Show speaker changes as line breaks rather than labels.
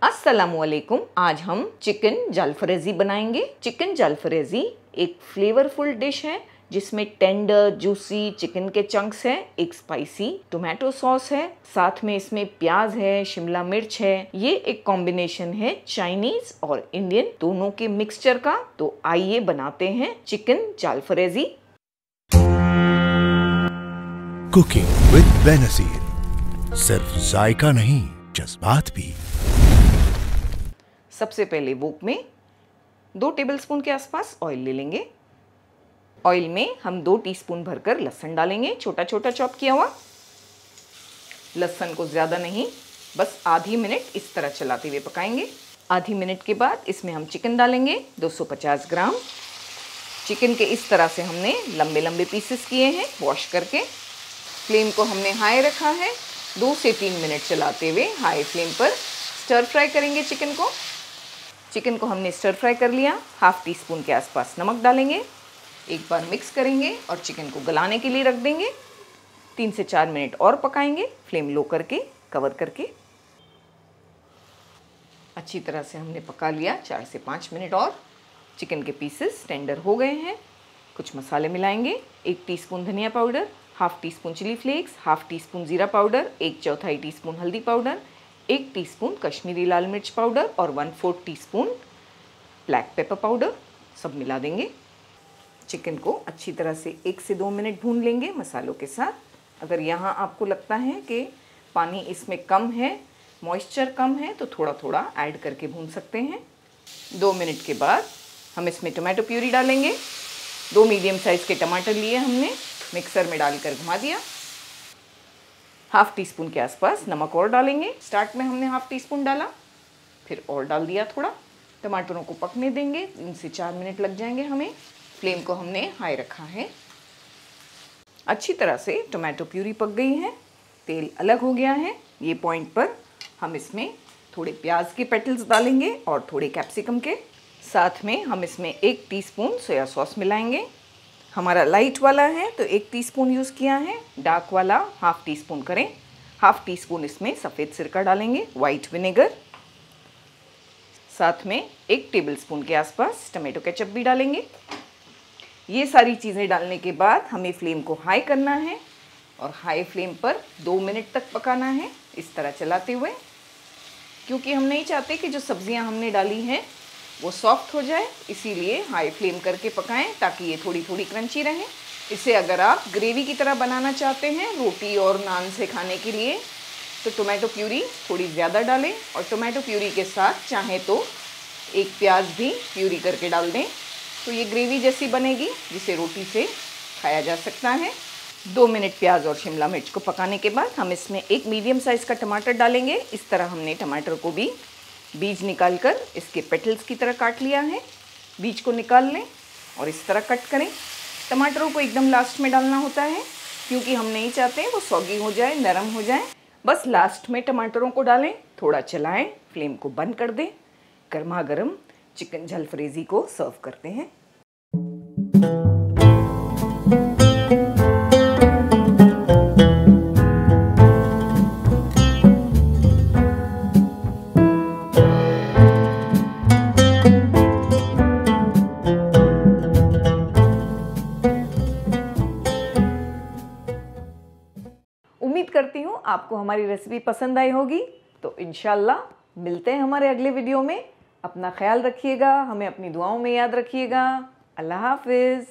अस्सलामुअलैकुम। आज हम चिकन जालफ्रेजी बनाएंगे। चिकन जालफ्रेजी एक फ्लेवरफुल डिश है जिसमें टेंडर जूसी चिकन के चंक्स हैं, एक स्पाइसी टोमेटो सॉस है, साथ में इसमें प्याज है, शिमला मिर्च है। ये एक कॉम्बिनेशन है चाइनीज और इंडियन दोनों के मिक्सचर का। तो आइए बनाते हैं चिकन जालफ्रेजी।
कुकिंग विद बेनजीर, सिर्फ जायका नहीं जज्बात भी।
सबसे पहले वोक में 2 टेबलस्पून के आसपास ऑयल ले लेंगे। ऑयल में हम 2 टीस्पून भरकर लहसुन डालेंगे, छोटा छोटा चॉप किया हुआ। लहसुन को ज़्यादा नहीं, बस आधी मिनट इस तरह चलाते हुए पकाएंगे। आधी मिनट के बाद इसमें हम चिकन डालेंगे, 250 ग्राम। चिकन के इस तरह से हमने लंबे लंबे पीसेस किए हैं, वॉश करके। फ्लेम को हमने हाई रखा है। 2 से 3 मिनट चलाते हुए हाई फ्लेम पर स्टर फ्राई करेंगे चिकन को। चिकन को हमने स्टर फ्राई कर लिया। हाफ टी स्पून के आसपास नमक डालेंगे, एक बार मिक्स करेंगे और चिकन को गलाने के लिए रख देंगे। 3 से 4 मिनट और पकाएंगे, फ्लेम लो करके, कवर करके। अच्छी तरह से हमने पका लिया 4 से 5 मिनट और। चिकन के पीसेस टेंडर हो गए हैं। कुछ मसाले मिलाएंगे, 1 टीस्पून धनिया powder, half teaspoon chilli flakes, half teaspoon जीरा पाउडर, 1/4 टीस्पून हल्दी पाउडर, 1 टीस्पून कश्मीरी लाल मिर्च पाउडर और 1/4 टीस्पून ब्लैक पेपर पाउडर। सब मिला देंगे। चिकन को अच्छी तरह से 1 से 2 मिनट भून लेंगे मसालों के साथ। अगर यहाँ आपको लगता है कि पानी इसमें कम है, मॉइस्चर कम है, तो थोड़ा थोड़ा ऐड करके भून सकते हैं। 2 मिनट के बाद हम इसमें टोमेटो प्यूरी डालेंगे। 2 मीडियम साइज़ के टमाटर लिए हमने, मिक्सर में डालकर घुमा दिया। हाफ टी स्पून के आसपास नमक और डालेंगे। स्टार्ट में हमने हाफ टी स्पून डाला, फिर और डाल दिया थोड़ा। टमाटरों को पकने देंगे, 3 से 4 मिनट लग जाएंगे हमें। फ्लेम को हमने हाई रखा है। अच्छी तरह से टोमेटो प्यूरी पक गई है, तेल अलग हो गया है। ये पॉइंट पर हम इसमें थोड़े प्याज के पेटल्स डालेंगे और थोड़े कैप्सिकम के। साथ में हम इसमें 1 टीस्पून सोया सॉस मिलाएंगे। हमारा लाइट वाला है तो 1 टीस्पून यूज़ किया है, डार्क वाला हाफ टी स्पून करें। हाफ टी स्पून इसमें सफ़ेद सिरका डालेंगे, वाइट विनेगर। साथ में 1 टेबलस्पून के आसपास टमाटो केचप भी डालेंगे। ये सारी चीज़ें डालने के बाद हमें फ्लेम को हाई करना है और हाई फ्लेम पर 2 मिनट तक पकाना है, इस तरह चलाते हुए। क्योंकि हम नहीं चाहते कि जो सब्जियां हमने डाली हैं वो सॉफ्ट हो जाए, इसीलिए हाई फ्लेम करके पकाएं ताकि ये थोड़ी थोड़ी क्रंची रहें। इसे अगर आप ग्रेवी की तरह बनाना चाहते हैं रोटी और नान से खाने के लिए, तो टोमेटो प्यूरी थोड़ी ज़्यादा डालें और टोमेटो प्यूरी के साथ चाहें तो 1 प्याज भी प्यूरी करके डाल दें, तो ये ग्रेवी जैसी बनेगी जिसे रोटी से खाया जा सकता है। 2 मिनट प्याज और शिमला मिर्च को पकाने के बाद हम इसमें 1 मीडियम साइज़ का टमाटर डालेंगे। इस तरह हमने टमाटर को भी बीज निकालकर इसके पेटल्स की तरह काट लिया है। बीज को निकाल लें और इस तरह कट करें। टमाटरों को एकदम लास्ट में डालना होता है क्योंकि हम नहीं चाहते वो सॉगी हो जाए, नरम हो जाए। बस लास्ट में टमाटरों को डालें, थोड़ा चलाएं, फ्लेम को बंद कर दें। गर्मा गर्म चिकन जालफ्रेजी को सर्व करते हैं। उम्मीद करती हूँ आपको हमारी रेसिपी पसंद आई होगी। तो इंशाल्लाह मिलते हैं हमारे अगले वीडियो में। अपना ख्याल रखिएगा, हमें अपनी दुआओं में याद रखिएगा। अल्लाह हाफिज़।